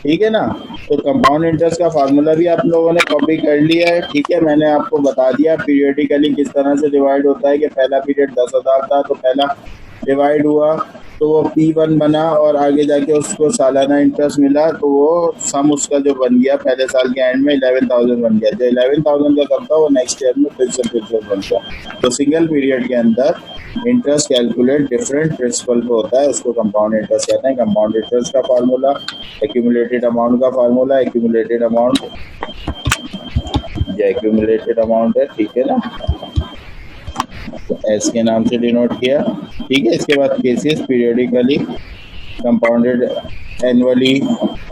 ठीक है ना। तो कंपाउंड इंटरेस्ट का फार्मूला भी आप लोगों ने कॉपी कर लिया है, ठीक है। मैंने आपको बता दिया पीरियडिकली किस तरह से डिवाइड होता है कि पहला पीरियड 10,000 था तो पहला डिवाइड हुआ तो वो P1 बना और आगे जाके उसको सालाना इंटरेस्ट मिला तो वो सम उसका जो बन गया पहले साल के एंड में 11,000 बन गया। जो 11,000 का कब था वो नेक्स्ट ईयर में फिर से बनता। तो सिंगल पीरियड के अंदर इंटरेस्ट कैलकुलेट डिफरेंट प्रिंसिपल पे होता है, उसको कंपाउंड इंटरेस्ट कहते हैं। कंपाउंड इंटरेस्ट का फार्मूला एक्यूमुलेटेड अमाउंट का फार्मूला, एक्यूमुलेटेड अमाउंट ये एक्यूमुलेटेड अमाउंट है, ठीक है ना। तो एस के नाम से डिनोट किया, ठीक है। इसके बाद cases periodically, compounded annually,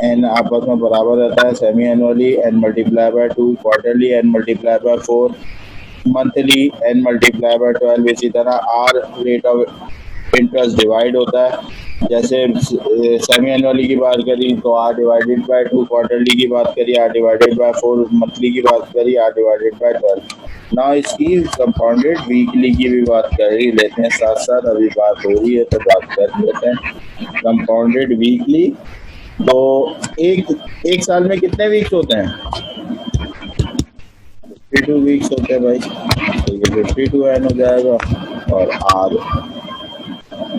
N आपस में बराबर रहता है, semi annually N multiply by 2, quarterly N multiply by 4, monthly N multiply by 12। इसी तरह R rate of interest divide होता है। जैसे सेमी एनुअली की बात करी तो आर डिवाइडेड बाय 2, क्वार्टरली की बात करी आर डिवाइडेड बाय 4, मंथली की बात करी आर डिवाइडेड बाय 12। ना इसकी कंपाउंडेड वीकली की भी बात कर ही लेते हैं साथ साथ, अभी बात हो रही है तो बात कर लेते हैं कंपाउंडेड वीकली। तो एक साल में कितने वीक्स होते हैं? 52 वीक्स होते हैं भाई, ठीक है। 52 एन हो जाएगा और आर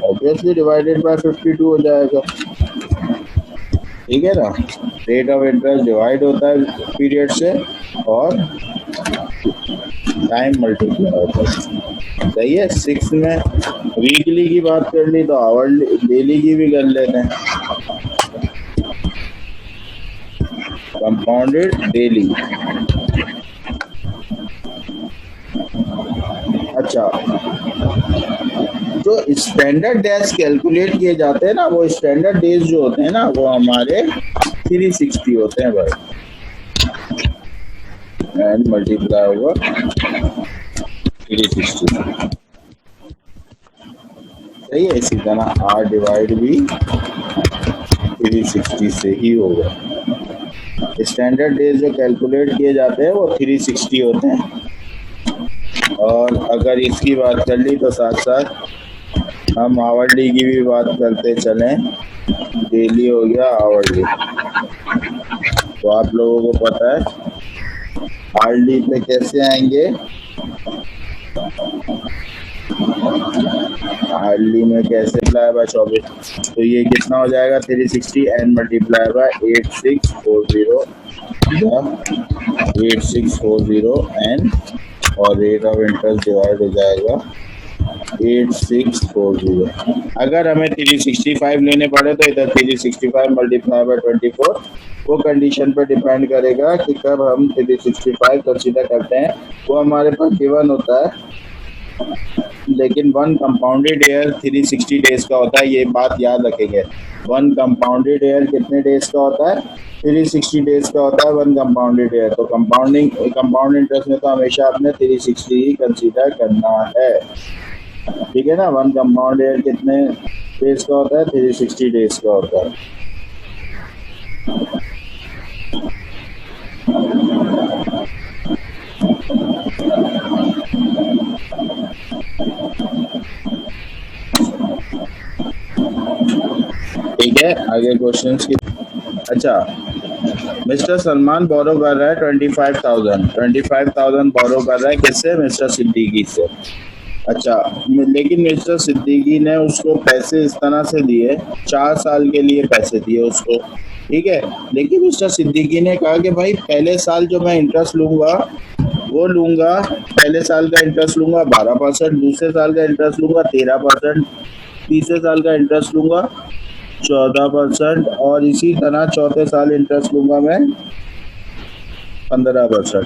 ऑब्वियसली डिवाइडेड बाय 52 हो जाएगा, ठीक है ना। रेट ऑफ इंटरेस्ट डिवाइड होता है पीरियड से और टाइम मल्टीप्लाई होता है, सही है। 6 में वीकली की बात कर ली तो आवरली डेली की भी कर लेते हैं, कंपाउंडेड डेली। अच्छा, जो स्टैंडर्ड डेज कैलकुलेट किए जाते हैं ना, वो स्टैंडर्ड डेज जो होते हैं ना वो हमारे 360 होते हैं भाई, एंड मल्टीप्लाई हुआ 360, सही है। इसी तरह आर डिवाइड भी 360 से ही होगा। स्टैंडर्ड डेज जो कैलकुलेट किए जाते हैं वो 360 होते हैं। और अगर इसकी बात कर ली तो साथ साथ हम आवरली की भी बात करते चलें, डेली हो गया आवरली। तो आप लोगों को पता है आवरली पे कैसे आएंगे, आवरली में कैसे मल्टीप्लाई बाय 24, तो ये कितना हो जाएगा 360 एन मल्टीप्लाई बाय 8640 एन और रेट ऑफ इंटरेस्ट डिवाइड हो जाएगा 8640। अगर हमें 365 लेने पड़े तो इधर 365 मल्टीप्लाई बाय 24, वो कंडीशन पर डिपेंड करेगा कि कब हम 365 कंसीडर करते हैं, वो हमारे पास गिवन होता है। लेकिन वन कंपाउंडेड ईयर 360 डेज का होता है, ये बात याद रखेंगे। वन कंपाउंडेड ईयर कितने डेज का होता है? 360 डेज का होता है वन कंपाउंडेड ईयर। तो कंपाउंड इंटरेस्ट में तो हमेशा आपने 360 ही कंसीडर करना है, ठीक है ना। वन कंपाउंड ईयर कितने डेज का होता है? 360 डेज का होता है। ठीक है, आगे क्वेश्चंस की। अच्छा, मिस्टर सलमान बोरो कर रहा है 25,000 बोरो कर रहा है किससे? मिस्टर सिद्दीकी से। अच्छा, लेकिन मिस्टर सिद्दीकी ने उसको पैसे इस तरह से दिए, 4 साल के लिए पैसे दिए उसको, ठीक है। लेकिन मिस्टर सिद्दीकी ने कहा कि भाई पहले साल जो मैं इंटरेस्ट लूंगा वो लूंगा, पहले साल का इंटरेस्ट लूंगा 12%, दूसरे साल का इंटरेस्ट लूंगा 13%, तीसरे साल का इंटरेस्ट लूंगा 14% और इसी तरह चौथे साल इंटरेस्ट लूंगा मैं 15%।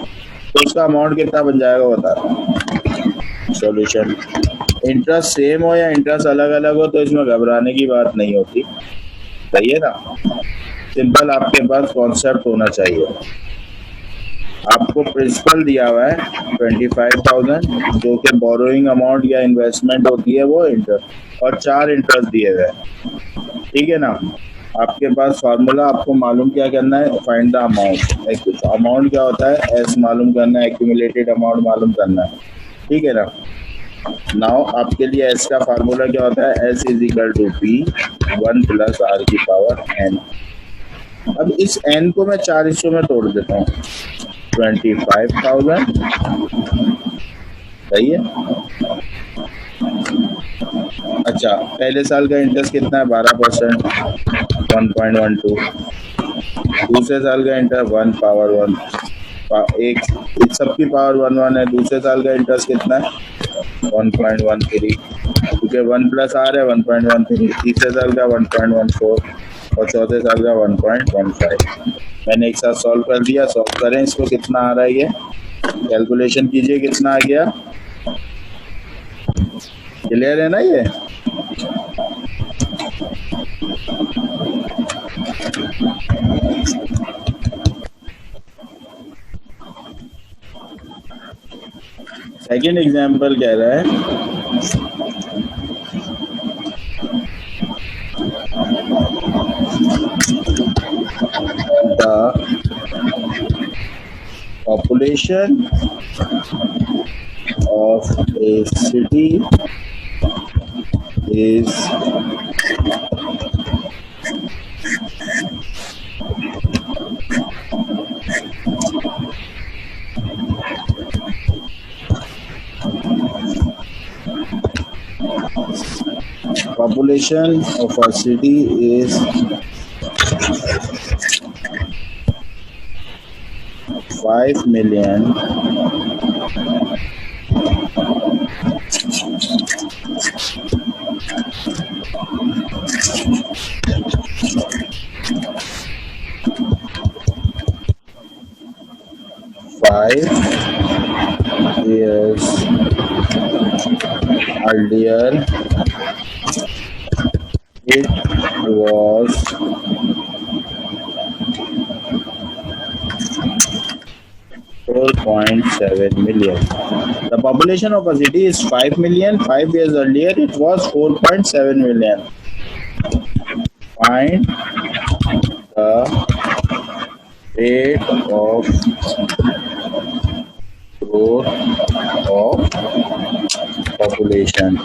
तो उसका अमाउंट कितना बन जाएगा बता। सॉल्यूशन, इंटरेस्ट सेम हो या इंटरेस्ट अलग अलग हो तो इसमें घबराने की बात नहीं होती, सही है ना। सिंपल आपके पास कॉन्सेप्ट होना चाहिए। आपको प्रिंसिपल दिया हुआ है 25,000 जो कि बोरोइंग अमाउंट या इन्वेस्टमेंट होती है वो इंटरेस्ट, और 4 इंटरेस्ट दिए हुए, ठीक है ना। आपके पास फार्मूला, आपको मालूम क्या करना है, फाइंड द अमाउंट। अमाउंट क्या होता है? एस मालूम करना है, एक्यूमुलेटेड अमाउंट मालूम करना है, ठीक है ना। नाउ आपके लिए एस का फार्मूला क्या होता है? S is equal to P 1 plus R की पावर एन, अब इस n को मैं 4 हिस्सों में तोड़ देता हूँ। 25,000 सही है। अच्छा, पहले साल का इंटरेस्ट कितना है? 12%, 1.12। दूसरे साल का इंटरेस्ट 1 पावर 1, एक सबकी पावर 1 है। दूसरे साल का इंटरेस्ट कितना है? 1.13, क्योंकि 1 प्लस आर है 1.13। तीसरे साल का 1.14 और चौथे साल का 1.15। मैंने एक साथ सॉल्व कर दिया। सॉल्व करें इसको, कितना आ रहा है ये? कैलकुलेशन कीजिए कितना आ गया। क्लियर है ना ये? सेकेंड एग्जाम्पल कह रहा है the population of a city is 5 million years earlier it was 4.7 million. The population of a city is 5 million. 5 years earlier it was 4.7 million. Find the rate of growth of population.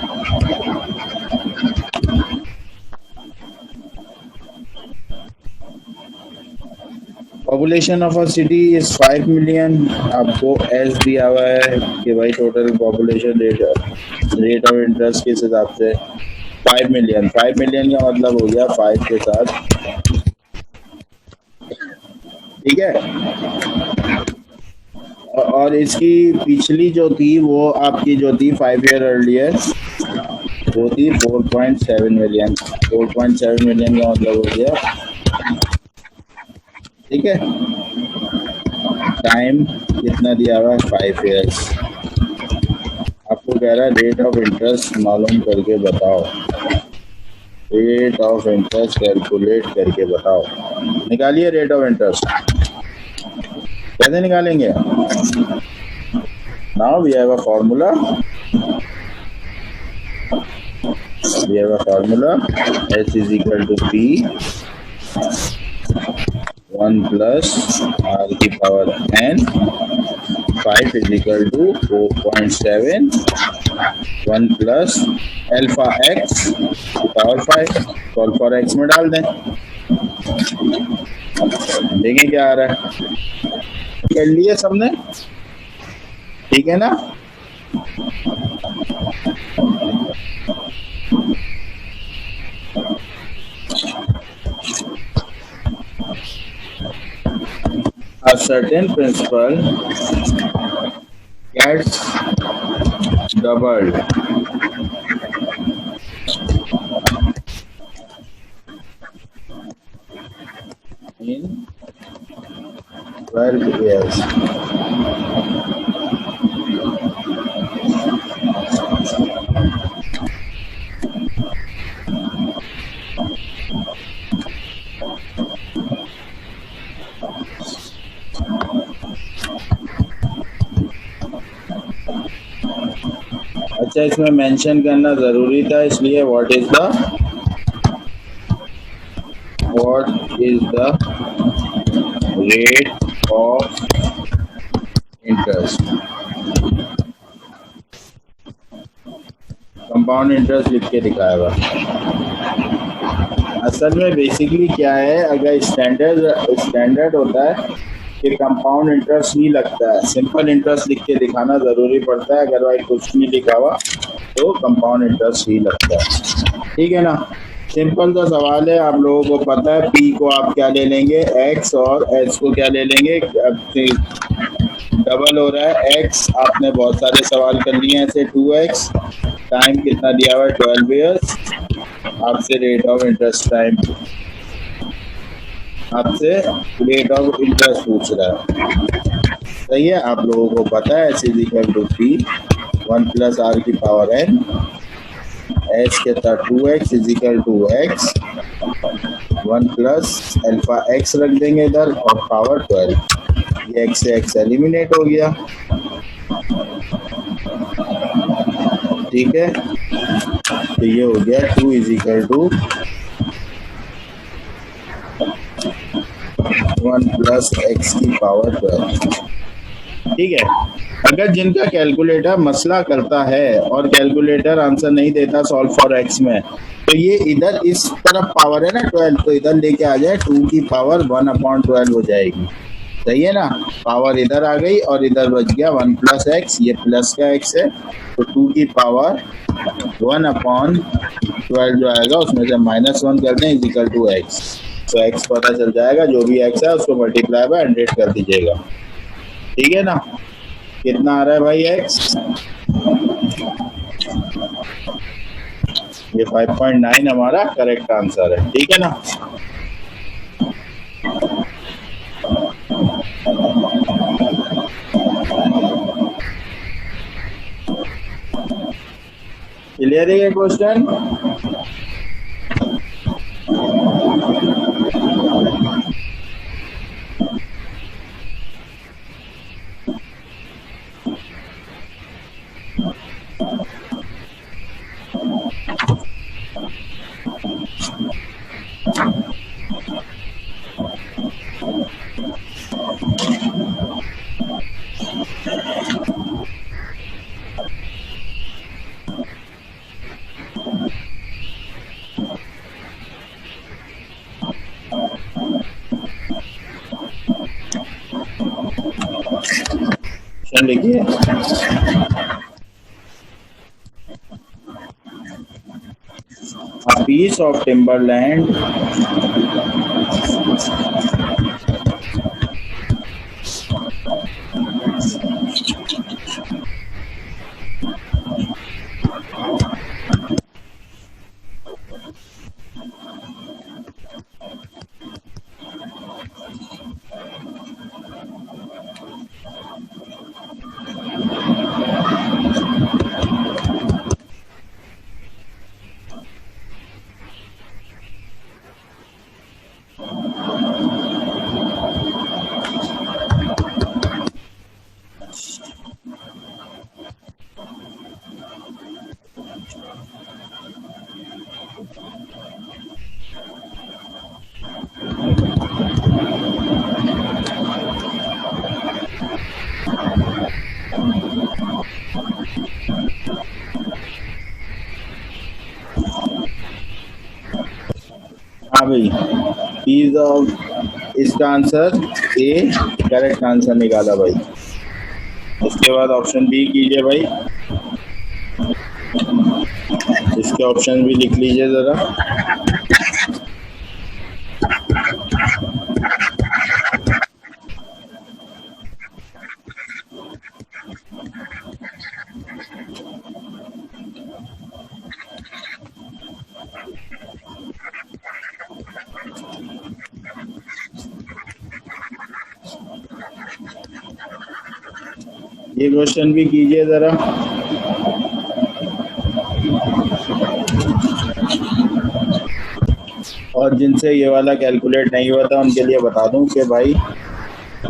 Population of a city is 5 million. आपको S दिया हुआ है कि भाई total population rate of interest किस हिसाब से 5 million. 5 million का मतलब हो गया 5 के साथ, ठीक है। और इसकी पिछली जो थी वो आपकी जो थी 5 ईयर अर्लियर वो थी 4.7 मिलियन। 4.7 मिलियन का मतलब हो गया, ठीक है। टाइम कितना दिया हुआ है? 5 ईयर्स। आपको कह रहा है रेट ऑफ इंटरेस्ट मालूम करके बताओ। रेट ऑफ इंटरेस्ट कैलकुलेट करके बताओ। निकालिए रेट ऑफ इंटरेस्ट। कैसे निकालेंगे? Now we have a formula. We have a formula S is equal to P 1 plus R की power n। 5 is equal to 4.7 1 plus alpha x की power 5। Solve for x में डाल दें, देखें क्या आ रहा है। कर लिए सबने, ठीक है ना? A certain principal gets doubled in 12 years. अच्छा, इसमें मेंशन करना जरूरी था, इसलिए what is the rate of interest. Compound interest लिख के दिखाएगा। असल में बेसिकली क्या है, अगर स्टैंडर्ड होता है कि कंपाउंड इंटरेस्ट नहीं लगता है, सिंपल इंटरेस्ट लिख के दिखाना ज़रूरी पड़ता है, अदरवाइज कुछ नहीं लिखा हुआ तो कंपाउंड इंटरेस्ट ही लगता है। ठीक है ना, सिंपल सा सवाल है, आप लोगों को पता है पी को आप क्या ले लेंगे x और s को क्या ले लेंगे, डबल हो रहा है x, आपने बहुत सारे सवाल कर लिए हैं ऐसे 2x, टाइम कितना दिया हुआ है 12 ईयर्स, आपसे रेट ऑफ इंटरेस्ट टाइम, आपसे रेट ऑफ इंटरेस्ट पूछ रहा है। सही है, आप लोगों को पता है S is equal to P 1 plus R की पावर एन, एस के साथ 2x is equal to X 1 plus alpha X रख देंगे इधर और पावर 12, ये एक्स से एक्स एलिमिनेट हो गया। ठीक है, तो ये हो गया 2 is equal to 1 plus X की पावर 12। ठीक है, अगर जिनका कैलकुलेटर मसला करता है और कैलकुलेटर आंसर नहीं देता सॉल्व फॉर एक्स में, तो ये इधर इस तरफ पावर है ना 12, तो इधर लेके आ जाए 2 की पावर 1/12 हो जाएगी। सही है ना, पावर इधर आ गई और इधर बच गया 1 प्लस एक्स, ये प्लस का एक्स है तो 2 की पावर 1/12 जो आएगा उसमें से -1 कर दें इज इक्वल टू एक्स, तो एक्स पता चल जाएगा, जो भी एक्स है उसको मल्टीप्लाई बाय 100 कर दीजिएगा। ठीक है ना, कितना आ रहा है भाई एक्स, ये 5.9 हमारा करेक्ट आंसर है। ठीक है ना, क्लियर है ये क्वेश्चन? लिखिए, a piece of timberland हाँ भाई, पीस ऑफ, इसका आंसर ए करेक्ट आंसर निकाला भाई। उसके बाद ऑप्शन बी कीजिए भाई, इसके ऑप्शन भी लिख लीजिए जरा। ये क्वेश्चन भी कीजिए जरा। और जिनसे ये वाला कैलकुलेट नहीं हुआ था उनके लिए बता दूं कि भाई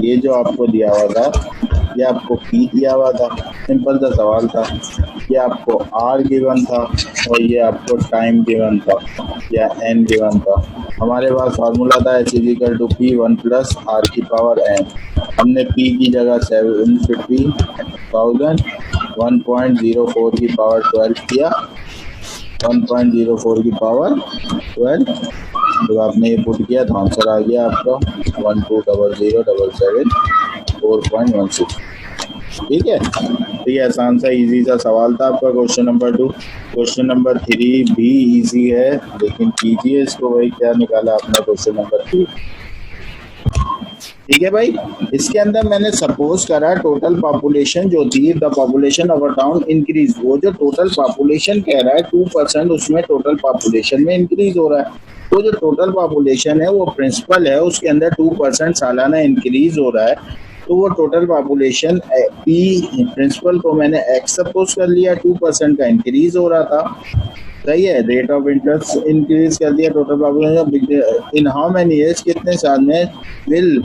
ये जो आपको दिया हुआ था, ये आपको पी दिया हुआ था, सिंपल सा सवाल था, ये आपको आर गिवन था और ये आपको टाइम गिवन था या एन गिवन था। हमारे पास फार्मूला था H is equal to P 1 plus R की पावर एन, हमने पी की जगह 750,000 1.04 की पावर 12 किया, 1.04 की पावर 12 जब आपने ये पुट किया तो आंसर आ गया आपका 1200,774.16। ठीक है, तो ये आसान सा इजी सा सवाल था आपका क्वेश्चन नंबर 2। क्वेश्चन नंबर 3 भी इजी है, लेकिन कीजिए इसको, वही क्या निकाला आपने क्वेश्चन नंबर 3। ठीक है भाई, इसके अंदर मैंने सपोज करा टोटल पॉपुलेशन जो थी, the population of a town increase. वो जो टोटल पॉपुलेशन कह रहा है 2%, उसमें टोटल पॉपुलेशन में इंक्रीज हो रहा है। तो जो टोटल पॉपुलेशन है वो प्रिंसिपल है, उसके अंदर 2% सालाना इंक्रीज हो रहा है। तो वो टोटल पॉपुलेशन पी प्रिंसिपल को मैंने एक्स सपोज कर लिया, 2% का इंक्रीज हो रहा था। सही है, रेट ऑफ इंटरेस्ट इंक्रीज कर दिया, total population in how many years, कितने साल में विल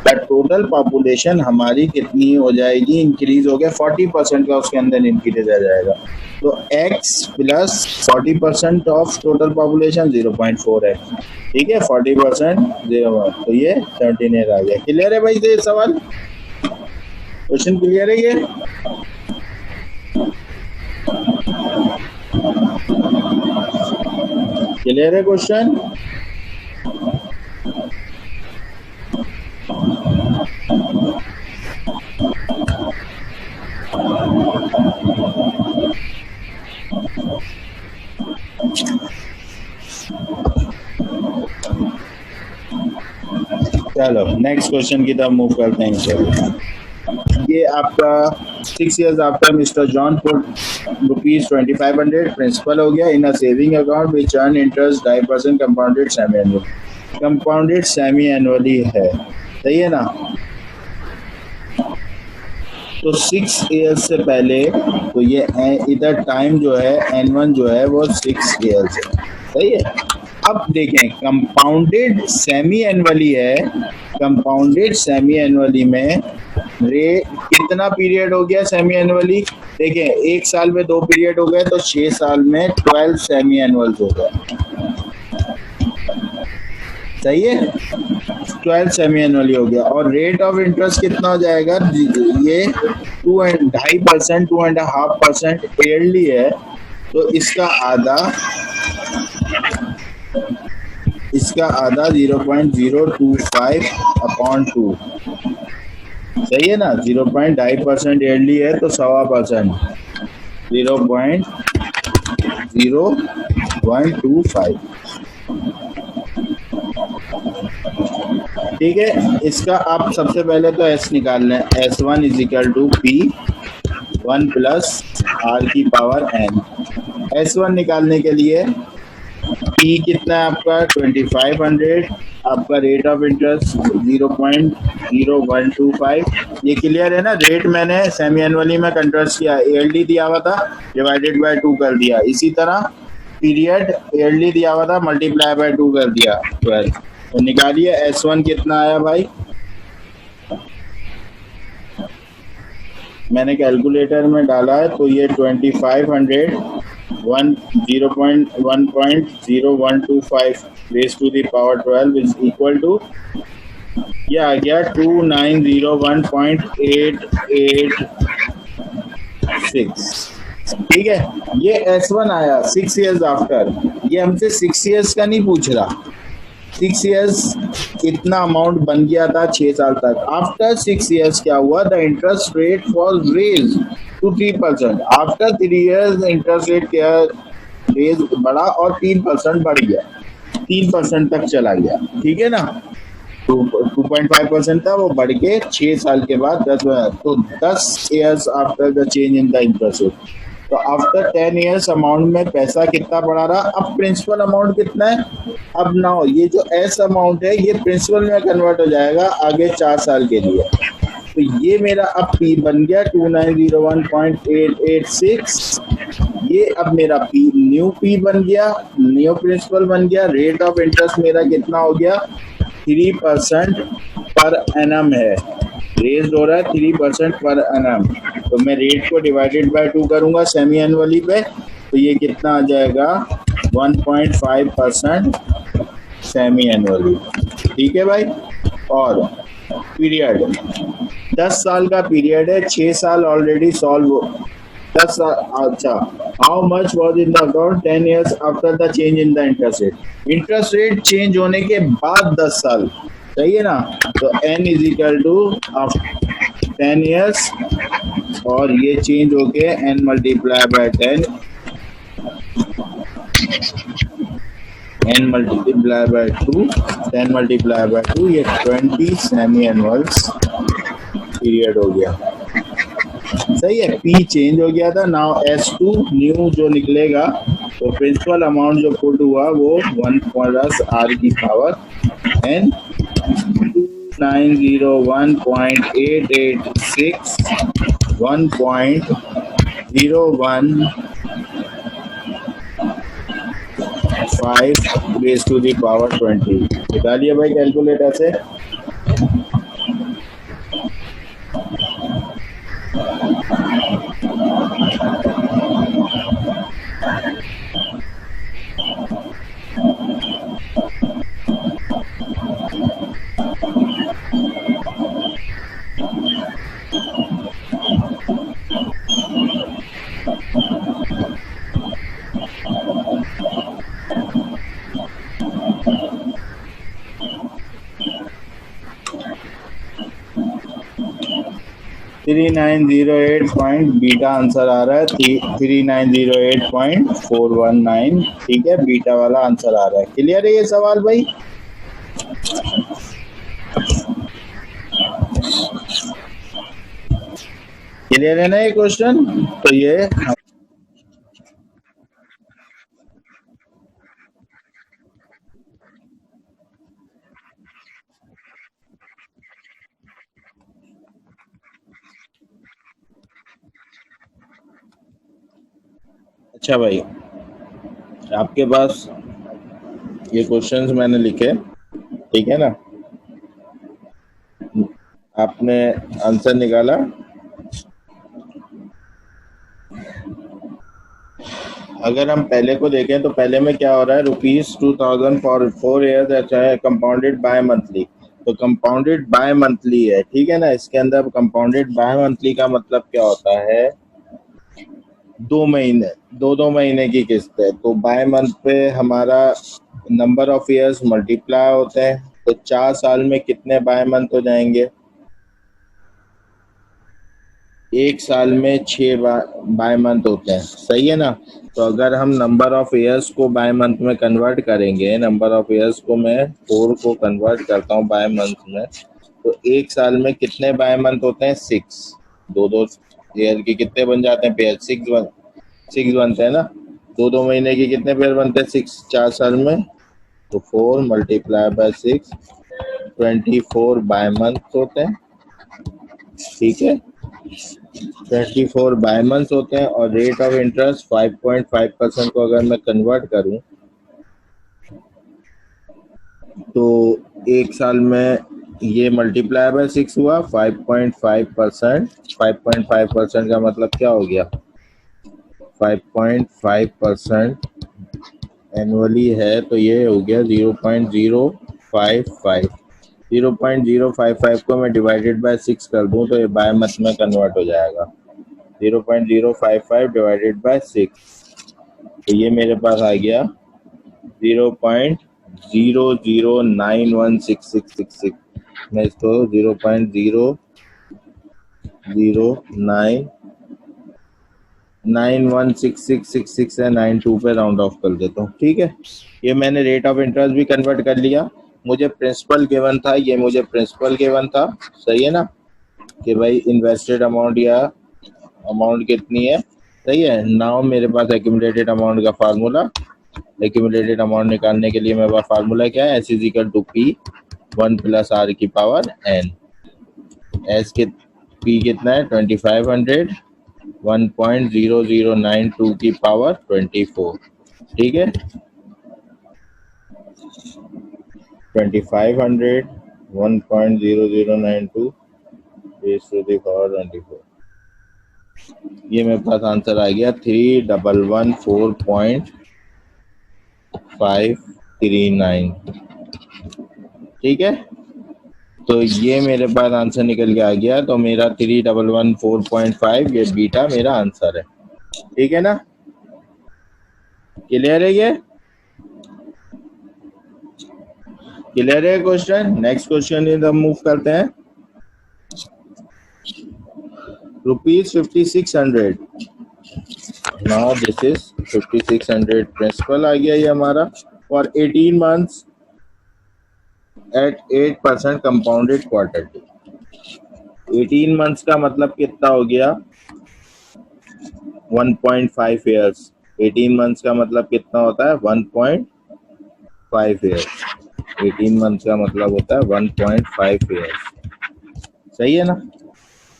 टोटल पॉपुलेशन हमारी कितनी हो जाएगी, इंक्रीज हो गया 40% का, उसके अंदर इंक्रीज आ जाएगा। तो x plus 40% of total population 0.4x। ठीक है, 40% 0.1, तो ये 17 आ गया। क्लियर है भाई ये सवाल, क्वेश्चन क्लियर है ये? क्लियर है क्वेश्चन? चलो नेक्स्ट क्वेश्चन की तरफ मूव करते हैं। चलो ये आपका 6 years after Mister John put ₹2500 principal हो गया in a saving account which earn interest 2.5% compounded semi annual. Compounded semi annually है, सही है ना? तो 6 years से पहले, तो ये इधर टाइम जो है N1 जो है वो 6 years है, सही है। अब देखें कंपाउंडेड सेमी एनुअली है, कंपाउंडेड सेमी एनुअली में कितना पीरियड हो गया सेमी एनुअली? देखें 1 साल में 2 पीरियड हो गए, तो 6 साल में 12 सेमी एनुअल्स हो गए, सही है, 12 सेमी एनुअली हो गया। और रेट ऑफ इंटरेस्ट कितना हो जाएगा? ये 2.5%, 2.5% ईयरली है, तो इसका आधा 0.025/2, सही है ना? 0.5% ईयरली है, तो 1.25%, 0.0125। ठीक है, इसका आप सबसे पहले तो S निकाल लें, S1 = P1 प्लस R की पावर n। S1 निकालने के लिए P कितना है आपका 2500, आपका रेट ऑफ इंटरेस्ट 0.0125। ये क्लियर है ना? रेट मैंने सेमी एनुअली में कन्वर्ट किया, ईयरली दिया हुआ था, डिवाइडेड बाय 2 कर दिया। इसी तरह पीरियड ईयरली दिया हुआ था, मल्टीप्लाई बाय 2 कर दिया, 12। तो निकालिए S1 कितना आया भाई? मैंने कैलकुलेटर में डाला है, तो ये 2500 1.0125 raise to the power 12 is equal to, ये आ गया 2901.886। ठीक है, ये S1 आया 6 years आफ्टर। ये हमसे 6 years का नहीं पूछ रहा, 6 years कितना अमाउंट बन गया था 6 साल तक। आफ्टर 6 years क्या हुआ? The interest rate was raise to 3%। After 3 years interest rate क्या रेज बढ़ा और 3% बढ़ गया, 3% तक चला गया। ठीक है ना? 2.5% था, वो बढ़ के 6 साल के बाद 10, तो 10 years after the change in the interest rate. तो आफ्टर 10 years अमाउंट में पैसा कितना बढ़ा रहा? अब प्रिंसिपल अमाउंट कितना है? अब नाउ ये जो एस अमाउंट है ये प्रिंसिपल में कन्वर्ट हो जाएगा आगे 4 साल के लिए। तो ये मेरा अब पी बन गया 2901.886। ये अब मेरा पी न्यू पी बन गया, न्यू प्रिंसिपल बन गया। रेट ऑफ इंटरेस्ट मेरा कितना हो गया? 3% पर एनम है, रेज हो रहा है 3% पर एनम। तो मैं रेट को डिवाइडेड बाय 2 करूंगा सेमी एनुअली पे, तो ये कितना आ जाएगा? 1.5% सेमी एनुअली। ठीक है भाई। और पीरियड 10 साल का पीरियड है, 6 साल ऑलरेडी सॉल्व 10 अच्छा, how much was in the account 10 years after the change in the interest rate. Interest rate change होने के बाद 10 साल, सही है ना। तो n is equal to 10 years और ये चेंज हो के n multiply by 10, n multiply by 2, 10 multiply by 2, ये 20 सेमी एनुअल्स पीरियड हो गया, सही है। P चेंज हो गया था, नाउ S2 न्यू जो निकलेगा, तो प्रिंसिपल अमाउंट जो पुट हुआ वो 1 प्लस r की power n 2901.886 1.015 raise to the power 20। निकालिए भाई कैलकुलेटर से। Three nine zero eight point beta answer आ रहा है, 3908.419, ठीक है, बीटा वाला आंसर आ रहा है। क्लियर है ये सवाल भाई? क्लियर है ना ये क्वेश्चन? तो ये अच्छा भाई, आपके पास ये क्वेश्चंस मैंने लिखे, ठीक है ना, आपने आंसर निकाला। अगर हम पहले को देखें तो पहले में क्या हो रहा है, ₹2000 फॉर 4 years, अच्छा है, कंपाउंडेड बाय मंथली, तो कंपाउंडेड बाय मंथली है, ठीक है ना। इसके अंदर कंपाउंडेड बाय मंथली का मतलब क्या होता है, 2 महीने, 2 महीने की किस्त है, तो बाय मंथ पे हमारा नंबर ऑफ ईयर्स मल्टीप्लाई होते हैं, तो 4 साल में कितने बाय मंथ हो जाएंगे, 1 साल में 6 बाय मंथ होते हैं, सही है ना। तो अगर हम नंबर ऑफ ईयर्स को बाय मंथ में कन्वर्ट करेंगे, नंबर ऑफ ईयर्स को मैं 4 को कन्वर्ट करता हूँ बाय मंथ में, तो 1 साल में कितने बाय मंथ होते हैं, 6, दो ईयर के कितने बन जाते हैं पेयर, 6 बनते हैं ना। 2 महीने के कितने पेयर बनते हैं, 6, 4 साल में, तो 4 मल्टीप्लाई बाय 6, 24 बाय मंथ होते हैं, ठीक है, 24 बाय मंथ होते हैं। और रेट ऑफ इंटरेस्ट 5.5% को अगर मैं कन्वर्ट करूं, तो 1 साल में ये मल्टीप्लाई बाय 6 हुआ, 5.5%, 5.5% का मतलब क्या हो गया, 5.5% एनुअली है, तो ये हो गया 0.055। 0.055 को मैं डिवाइडेड बाय 6 कर दूं तो ये बाय मंथ में कन्वर्ट हो जाएगा, 0.055 डिवाइडेड बाय 6, तो ये मेरे पास आ गया 0.00916666। मैं इसको 0.00916666 है 92 पे राउंड ऑफ कर देता हूँ, ठीक है। ये मैंने रेट ऑफ इंटरेस्ट भी कन्वर्ट कर लिया, मुझे प्रिंसिपल गिवन था, ये मुझे प्रिंसिपल गिवन था, सही है ना, कि भाई इन्वेस्टेड अमाउंट या अमाउंट कितनी है, सही है। नाउ मेरे पास एक्यूमुलेटेड अमाउंट का फार्मूला, एक्यूमुलेटेड अमाउंट निकालने के लिए मेरे पास फार्मूला क्या है, S is equal to P 1 plus R की पावर N। S के P कितना है, 2500, 1.0092 की पावर 24, ठीक है, 2500, 1.0092 रेज़ टू द पावर 24, ये मेरे पास आंसर आ गया 3114.539, ठीक है। तो ये मेरे पास आंसर निकल के आ गया, तो मेरा 3114.5 ये बीटा मेरा आंसर है। ठीक है ना, क्लियर है ये, क्लियर है क्वेश्चन। नेक्स्ट क्वेश्चन इधर हम मूव करते हैं। ₹5600, नाउ दिस इज 5600 प्रिंसिपल आ गया ये हमारा for 18 months at 8% compounded quarterly. 18 months का मतलब कितना हो गया, 1.5 ईयर्स। 18 मंथ्स का मतलब कितना होता है, 1.5 ईयर्स। 18 मंथ्स का मतलब होता है 1.5 ईयर्स, सही है ना।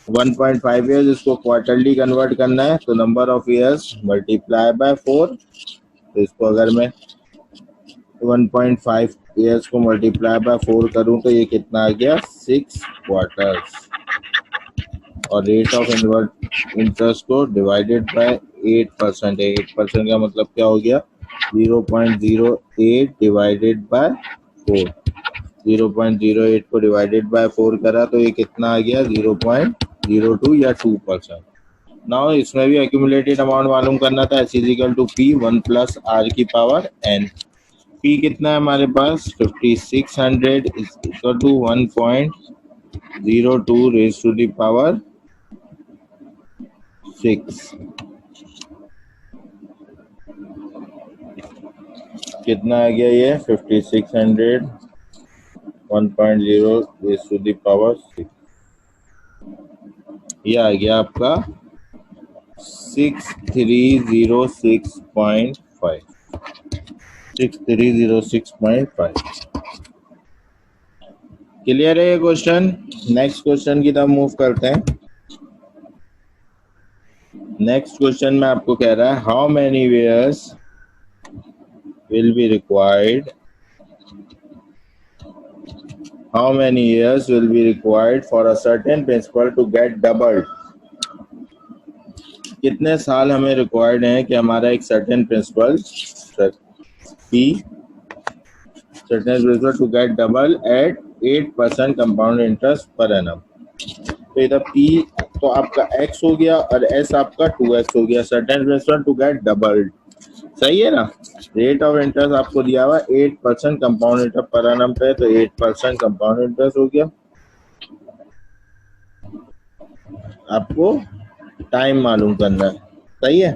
1.5 ईयर्स, इसको क्वार्टरली कन्वर्ट करना है तो number of years multiply by 4। तो इसको अगर मैं 1.5 ईयर्स को मल्टीप्लाई बाय 4 करूं तो ये कितना आ गया, 6 क्वार्टर्स। और रेट ऑफ इंटरेस्ट को डिवाइडेड बाय 8% है। 8% का मतलब क्या हो गया, 0.08 डिवाइडेड बाय 4। 0.08 को डिवाइडेड बाय 4 करा तो ये कितना आ गया, 0.02 या 2%। नाउ इसमें भी एक्यूमुलेटेड अमाउंट मालूम करना था, S is equal to P 1 plus R की पावर एन। पी कितना है हमारे पास, 5600 is equal to 1.02 raise to the power 6। कितना आ गया ये, 5600 1.0 रेज टू द पावर 6। ये आ गया आपका 6306.5। 6306.5। क्लियर है ये क्वेश्चन। नेक्स्ट क्वेश्चन की तरफ मूव करते हैं। नेक्स्ट क्वेश्चन में आपको कह रहा है, how many years will be required, how many years will be required for a certain principal to get doubled। कितने साल हमें रिक्वायर्ड हैं कि हमारा एक certain principal P certain principal to get double at 8% compound interest per annum। तो इधर P तो आपका X हो गया और S आपका 2X हो गया। Certain principal to get doubled, सही है ना। रेट ऑफ इंटरेस्ट आपको दिया हुआ 8% कंपाउंड इंटरेस्ट पर एनम पे, तो 8% कंपाउंड इंटरेस्ट हो गया। आपको टाइम मालूम करना है, सही है,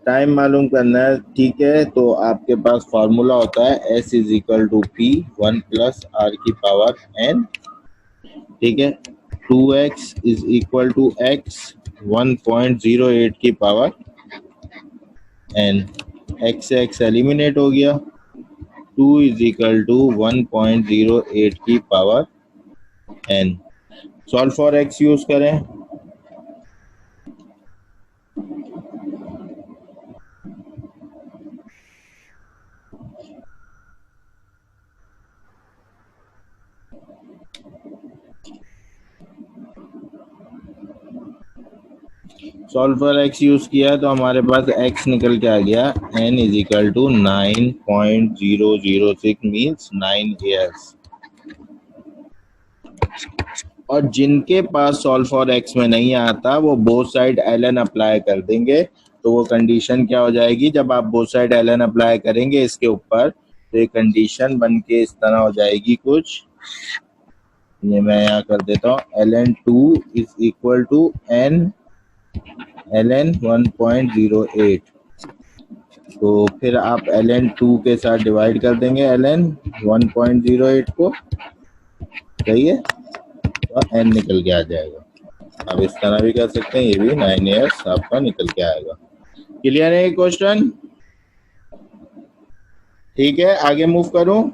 टाइम मालूम करना है, ठीक है। तो आपके पास फॉर्मूला होता है S is equal to P 1 plus R की पावर एन, ठीक है। 2x is equal to X 1.08 की पावर एन, एक्स से एक्स एलिमिनेट हो गया। 2 इज इक्वल टू 1.08 की power N. Solve for X use करें, सॉल्व फॉर एक्स यूज किया तो हमारे पास एक्स निकल के आ गया, N is equal to 9.006 means 9 years. और जिनके पास सॉल्व फॉर एक्स में नहीं आता वो both side L N apply कर देंगे। तो वो कंडीशन क्या हो जाएगी, जब आप both side L N apply करेंगे इसके ऊपर तो ये कंडीशन बन के इस तरह हो जाएगी कुछ, ये मैं यहाँ कर देता हूँ, L N 2 is equal to N L N 1.08। तो फिर आप एल एन 2 के साथ डिवाइड कर देंगे एल एन 1.08 को, सही है, तो एन निकल के आ जाएगा। आप इस तरह भी कर सकते हैं, ये भी 9 ईयर्स आपका निकल के आएगा। क्लियर है क्वेश्चन, ठीक है। आगे मूव करूं,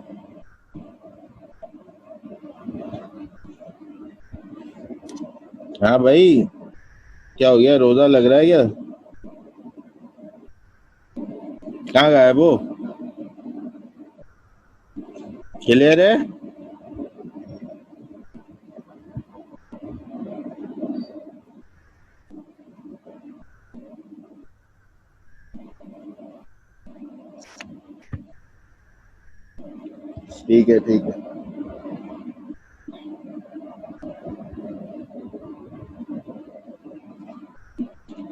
हाँ भाई क्या हो गया, रोजा लग रहा है क्या, कहाँ गायब हो, क्लियर है। ठीक है ठीक है,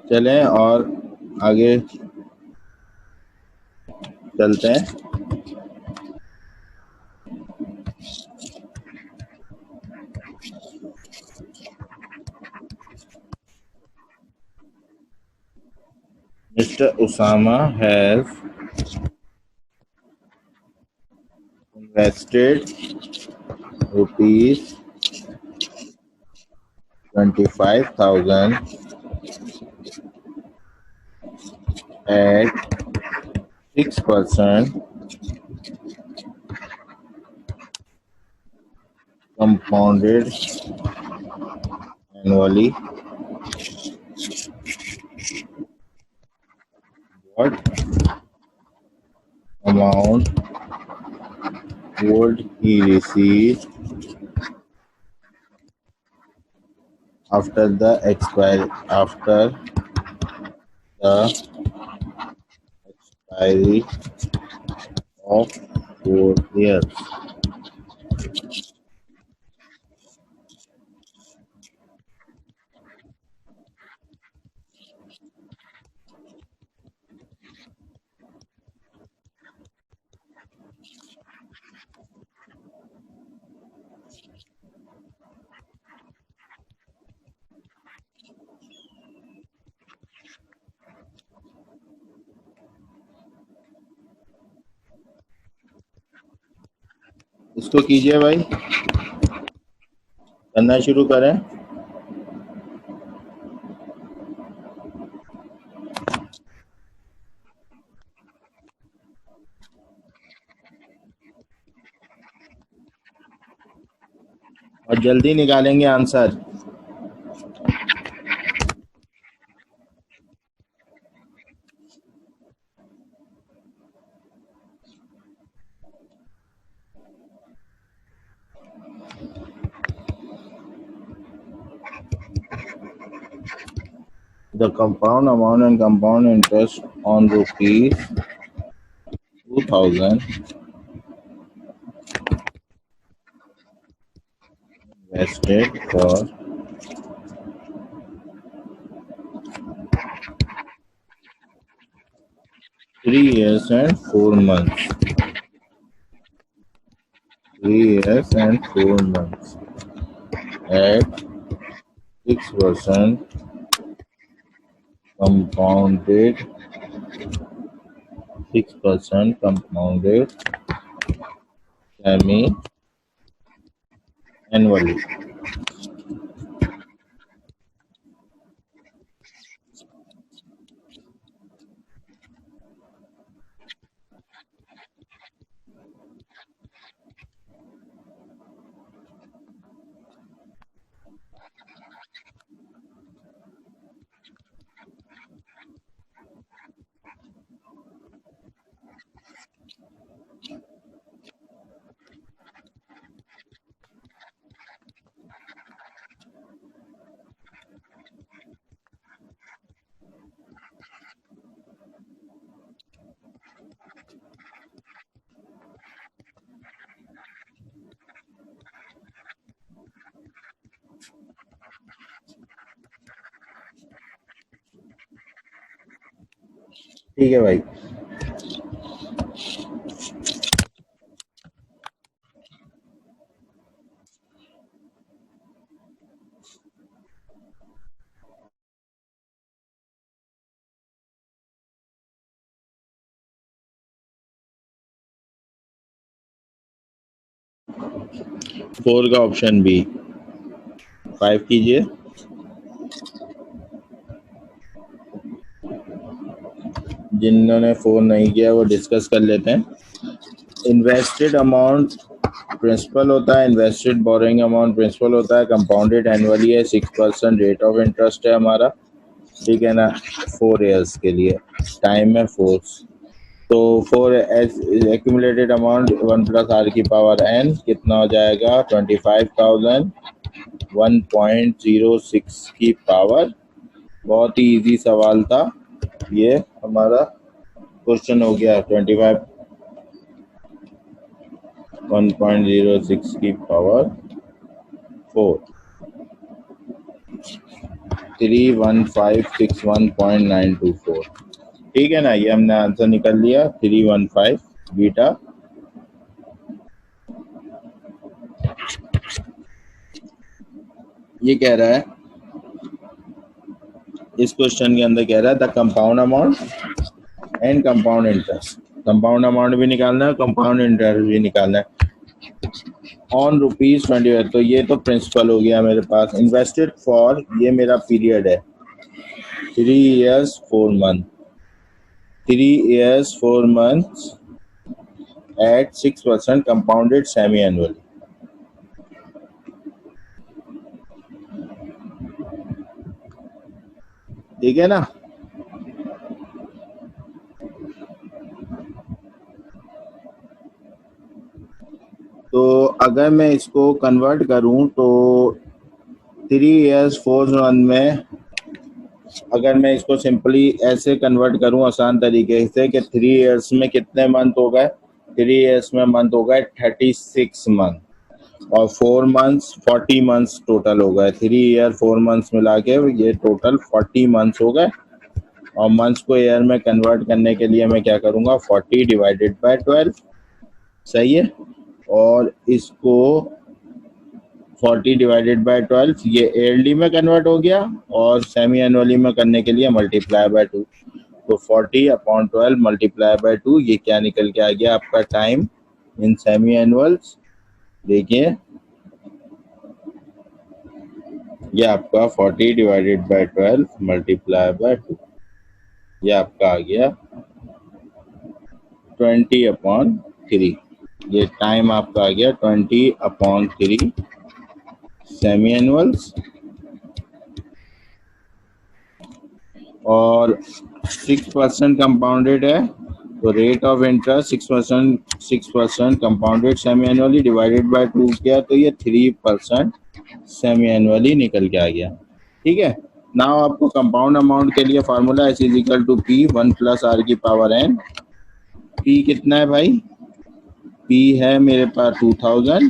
चलें और आगे चलते हैं। Mr. Osama has invested rupees 25,000 at 6% compounded annually. What amount would he receive after the expiry of 4 years? इसको कीजिए भाई, करना शुरू करें। और जल्दी निकालेंगे answer. The compound amount and compound interest on rupees 2,000 invested for 3 years and 4 months. 3 years and 4 months at 6% compounded 6% compounded semi annually. ठीक है भाई। फोर का ऑप्शन बी। 5 कीजिए। जिन्होंने 4 नहीं किया वो डिस्कस कर लेते हैं। इन्वेस्टेड अमाउंट प्रिंसिपल होता है, इन्वेस्टेड बोरोइंग अमाउंट प्रिंसिपल होता है, कंपाउंडेड एनुअली है, 6% रेट ऑफ इंटरेस्ट है हमारा, ठीक है ना, 4 ईयर्स के लिए, टाइम है 4। तो 4 एक्यूमुलेटेड अमाउंट 1 + r⁻n कितना हो जाएगा? 25,000 1.06 की पावर। बहुत ही इजी सवाल था ये, हमारा क्वेश्चन हो गया 25 1.06 की पावर 4। 31561924। ठीक है ना, ये हमने आंसर निकल लिया 315 बीटा। ये कह रहा है इस क्वेश्चन के अंदर, कह रहा है the compound amount and compound interest. Compound amount भी निकालना है, कंपाउंड इंटरेस्ट भी निकालना है ऑन ₹20। तो ये तो प्रिंसिपल हो गया मेरे पास। इन्वेस्टेड फॉर, ये मेरा पीरियड है 3 years 4 months, 3 years 4 months at 6% compounded semi-annually। ठीक है ना। तो अगर मैं इसको कन्वर्ट करूं तो 3 years 4 months में, अगर मैं इसको सिंपली ऐसे कन्वर्ट करूं आसान तरीके से कि 3 years में कितने मंथ हो गए, 3 years में मंथ हो गए 36 मंथ, और 4 months 40 months टोटल हो गए। 3 year 4 months मिला के ये टोटल 40 months हो गए। और मंथ्स को ईयर में कन्वर्ट करने के लिए मैं क्या करूँगा, 40 डिवाइडेड बाय 12। सही है। और इसको 40 डिवाइडेड बाय 12 ये ईयरली में कन्वर्ट हो गया, और सेमी एनुअली में करने के लिए मल्टीप्लाई बाय 2। तो 40/12 मल्टीप्लाई बाय 2, ये क्या निकल के आ गया आपका टाइम इन सेमी एनुअल्स। देखिए ये आपका 40 डिवाइडेड बाय 12 मल्टीप्लाई बाय 2, ये आपका आ गया 20/3। ये टाइम आपका आ गया 20/3 सेमी एनुअल्स। और 6% कंपाउंडेड है, तो rate of interest 6% compounded semi annually divided by 2 किया तो ये 3% सेमी एनुअली निकल के आ गया। ठीक है। नाउ आपको कंपाउंड अमाउंट के लिए formula S is equal to P 1 + r की पावर n। पी कितना है भाई, पी है मेरे पास 2000,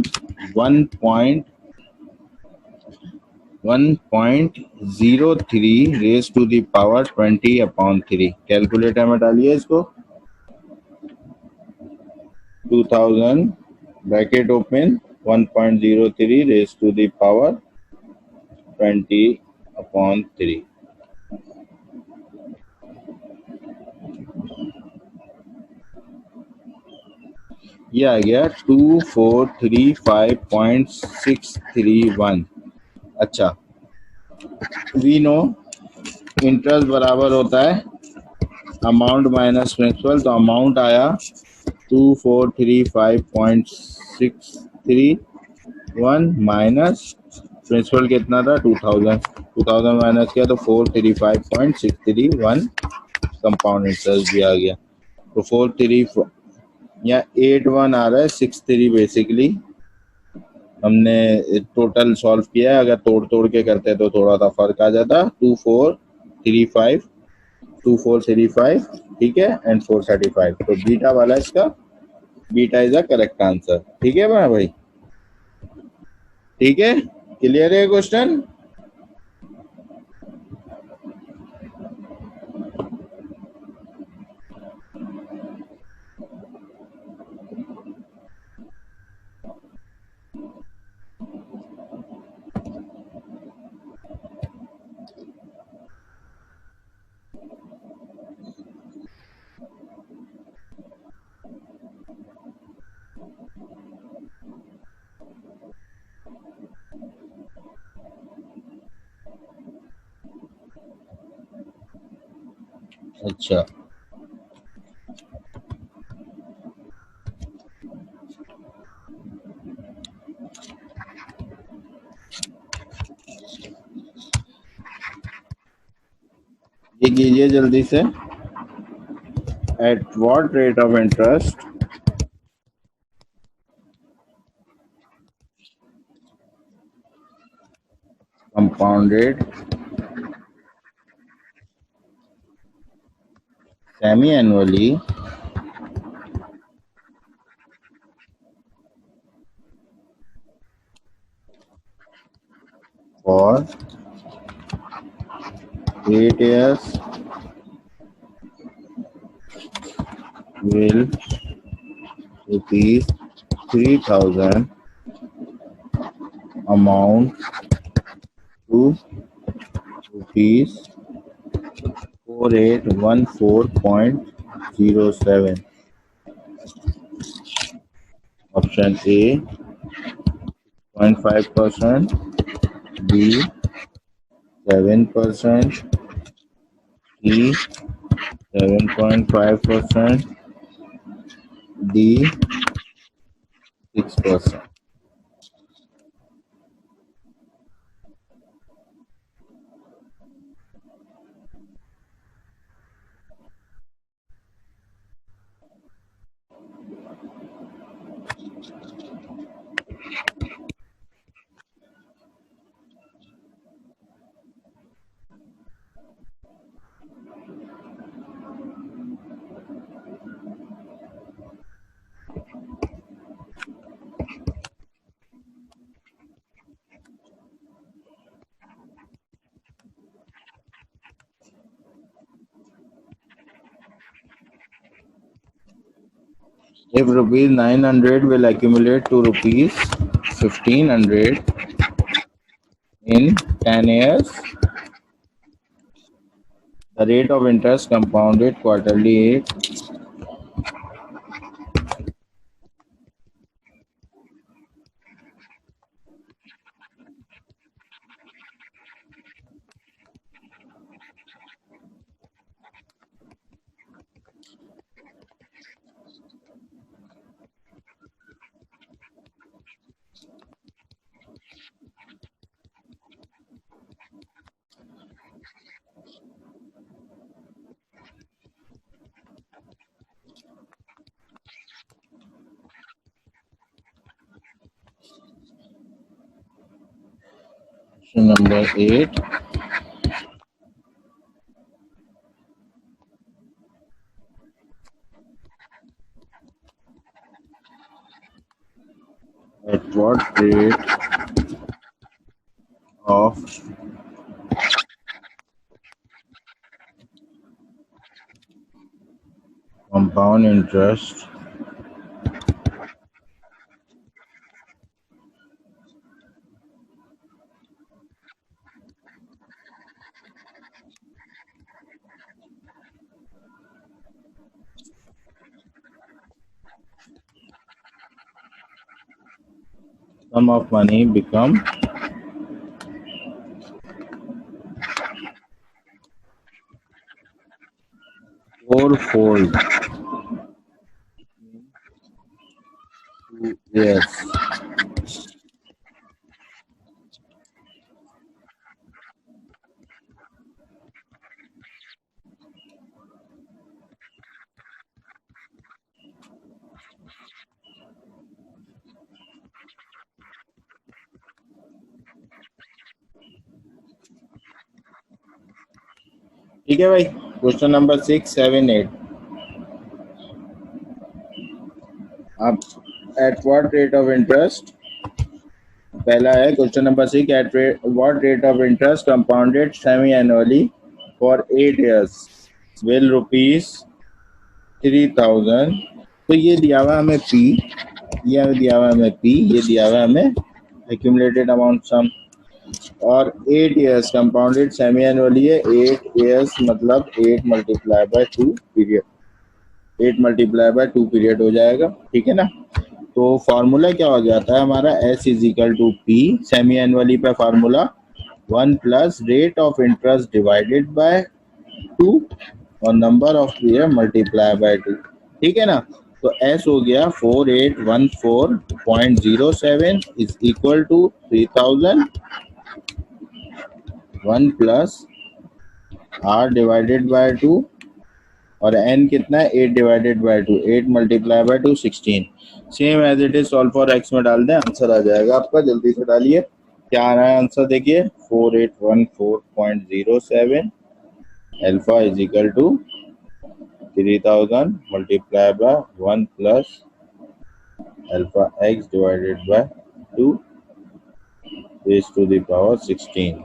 1.03 raise to the power 20/3। Calculator में डालिए इसको। 2000 bracket open 1.03 raise to the power 20/3। ये आ गया 2435.631। अच्छा, वी नो इंटरेस्ट बराबर होता है अमाउंट माइनस प्रिंसिपल। तो अमाउंट आया 2435.631 माइनस प्रिंसिपल कितना था 2000 माइनस किया तो 435.631 कंपाउंड इंटरेस्ट भी आ गया। तो 43 या 81 आ रहा है, 63 बेसिकली हमने टोटल सॉल्व किया है। अगर तोड़ के करते तो थोड़ा सा फर्क आ जाता। 2435 ठीक है एंड 435। तो बीटा वाला इसका, beta is a correct answer. ठीक है भाई, ठीक है, क्लियर है क्वेश्चन। अच्छा, ये कीजिए जल्दी से। Eight what rate of interest compounded semi annually for 8 years will rupees 3,000 amount to rupees 4814.07. Option A 0.5%, B 7%, C 7.5%, D 6%. If rupees 900 will accumulate to rupees 1500 in 10 years, the rate of interest compounded quarterly is question number 8. At what rate of compound interest sum of money become fourfold 2 years? ठीक है भाई. Question number 6, 7, 8. अब at what rate of interest, पहला है question number 6, at what rate of interest compounded semi annually for 8 years will rupees 3,000. तो ये दिया हुआ हमें P, ये दिया हुआ हमें P, ये दिया हुआ हमें accumulated amount sum, और 8 years कंपाउंडेड सेमी एनुअली है. 8 years मतलब 8 multiply by 2 period, 8 multiply by 2 period हो जाएगा. ठीक है ना. तो फार्मूला क्या हो जाता है हमारा, S is equal to P semi annually पे formula 1 plus rate of interest divided by 2 और number of period multiply by 2. ठीक है ना. तो S हो गया 4814.07 is equal to 3000 1 plus R divided by 2 और n कितना है 8 divided by 2, 8 multiply by 2 16. Same as it is solve for x में डाल दें, आंसर आ जाएगा आपका. जल्दी से डालिए क्या आ रहा है आंसर. देखिए 4814.07 alpha is equal to 3000 multiply by 1 plus alpha x divided by 2 raise to the power 16.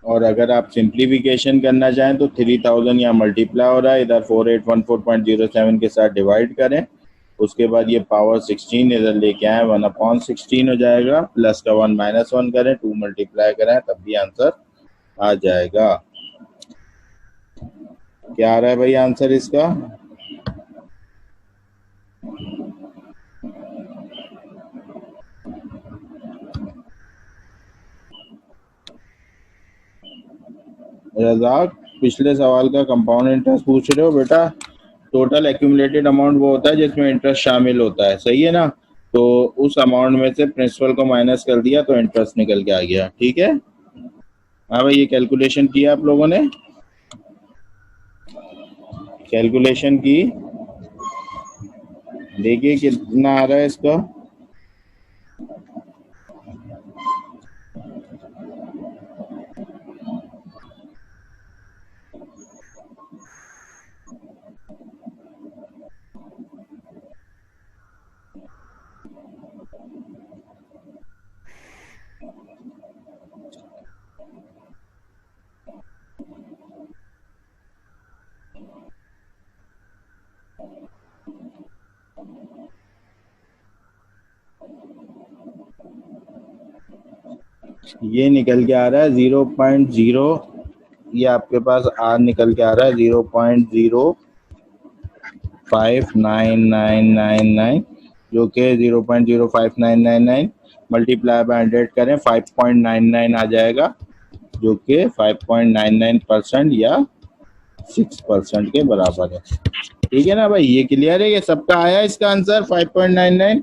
और अगर आप सिंप्लीफिकेशन करना चाहें तो 3000 यहाँ मल्टीप्लाई हो रहा है, इधर 4814.07 के साथ डिवाइड करें, उसके बाद ये पावर 16 इधर लेके आए 1/16 हो जाएगा, प्लस का 1 माइनस 1 करें, 2 मल्टीप्लाई करें, तब भी आंसर आ जाएगा। क्या आ रहा है भाई आंसर इसका? रजाक, पिछले सवाल का कंपाउंड इंटरेस्ट पूछ रहे हो बेटा? टोटल एक्यूमुलेटेड अमाउंट वो होता है जिसमें इंटरेस्ट शामिल होता है, सही है ना? तो उस अमाउंट में से प्रिंसिपल को माइनस कर दिया तो इंटरेस्ट निकल के आ गया, ठीक है? हाँ भाई, ये कैलकुलेशन किया आप लोगों ने? कैलकुलेशन की? देखिए कितना आ रहा है इसका। ये निकल के आ रहा है 0.0, ये आपके पास आर निकल के आ रहा है 0.05999, जो कि 0.05999 मल्टीप्लाई बाय 100 करें 5.99 आ जाएगा, जो कि 5.99% या 6% के बराबर है। ठीक है ना भाई, ये क्लियर है? ये सबका आया इसका आंसर 5.99,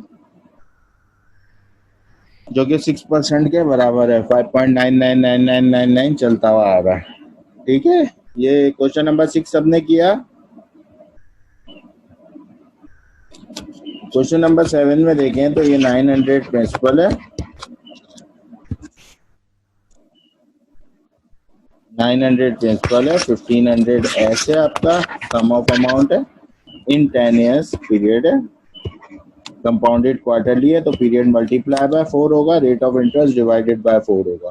जो कि 6% के बराबर है। 5.999999 चलता हुआ आ रहा है। ठीक है, ये क्वेश्चन नंबर 6 सबने किया। क्वेश्चन नंबर 7 में देखें तो ये 900 प्रिंसिपल है, 900 प्रिंसिपल है, 1500 एस है, आपका सम ऑफ अमाउंट है, इन 10 ईयर्स पीरियड है, कंपाउंडेड क्वार्टरली है, तो पीरियड मल्टीप्लाई बाय 4 होगा, rate of interest divided by 4 होगा।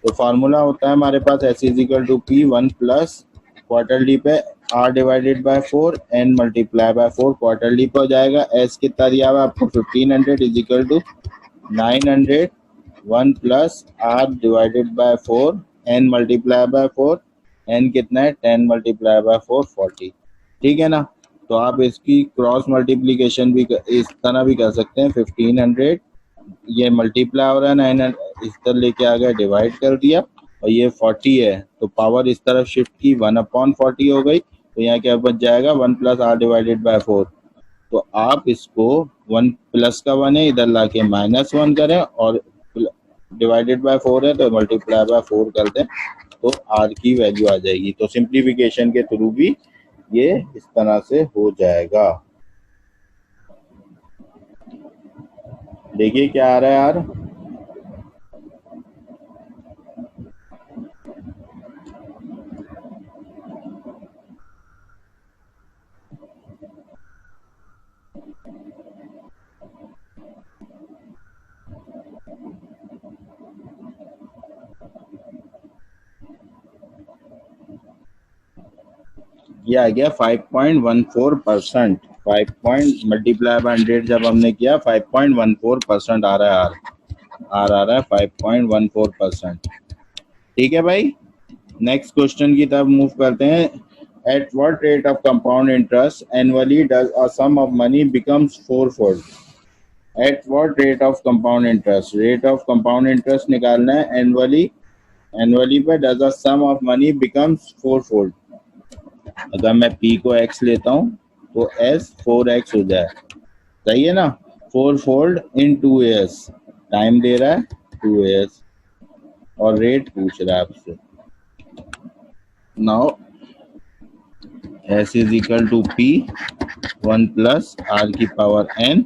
तो फार्मूला होता है हमारे पास S is equal to P 1 plus quarterly पे R divided by 4 n multiply by 4, quarterly पे हो जाएगा। एस कितना दिया हुआ आपको 1500 is equal to 900, 1 plus R divided by 4 n multiply by 4, N कितना है 10 मल्टीप्लाई बाय 4 40। ठीक है ना? तो आप इसकी क्रॉस मल्टीप्लीकेशन भी इस तरह भी कर सकते हैं, 1500 ये मल्टीप्लाई हो रहा है 900, इस तरह लेके आ गया, डिवाइड कर दिया, और ये 40 है तो पावर इस तरफ शिफ्ट की 1/40 हो गई, तो यहाँ क्या बच जाएगा 1 प्लस आर डिवाइडेड बाय 4। तो आप इसको 1 प्लस का 1 है, इधर लाके -1 करें, और डिवाइडेड बाय 4 है तो मल्टीप्लाई बाय 4 कर दें, तो आर की वैल्यू आ जाएगी। तो सिंप्लीफिकेशन के थ्रू भी ये इस तरह से हो जाएगा। देखिए क्या आ रहा है यार? ये आ गया 5.14%। 5 मल्टीप्लाई बाय 100 जब हमने किया 5.14% आ रहा है आर आ रहा है 5.14%। ठीक है भाई, नेक्स्ट क्वेश्चन की तरफ मूव करते हैं। At what rate of compound interest annually does a sum of money becomes fourfold? At what rate of compound interest, rate of compound interest निकालना है एनुअली, एनुअली पे does a sum of money becomes fourfold. अगर मैं p को x लेता हूँ तो s 4x हो जाए, सही है ना? 4 फोल्ड इन 2 years, टाइम दे रहा है 2 years और रेट पूछ रहा है आपसे। Now s is equal to p 1 plus r की पावर n,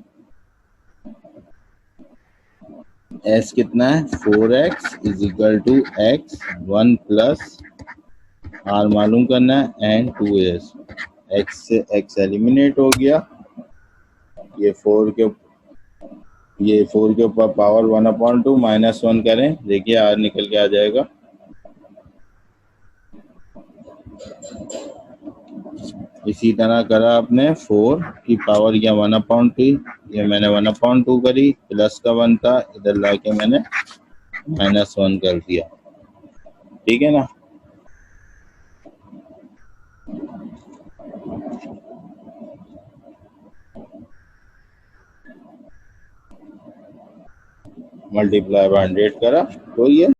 s कितना है 4x is equal to x 1 plus r मालूम करना है एंड 2 years। x से x एलिमिनेट हो गया, ये 4 के ऊपर पावर 1/2 -1 करें, देखिए r निकल के आ जाएगा इसी तरह करा आपने 4 की पावर या 1/3, ये मैंने 1/2 करी, प्लस का 1 था, इधर लाके मैंने -1 कर दिया। ठीक है ना। मल्टीप्लाई बाय 100 करा तो ये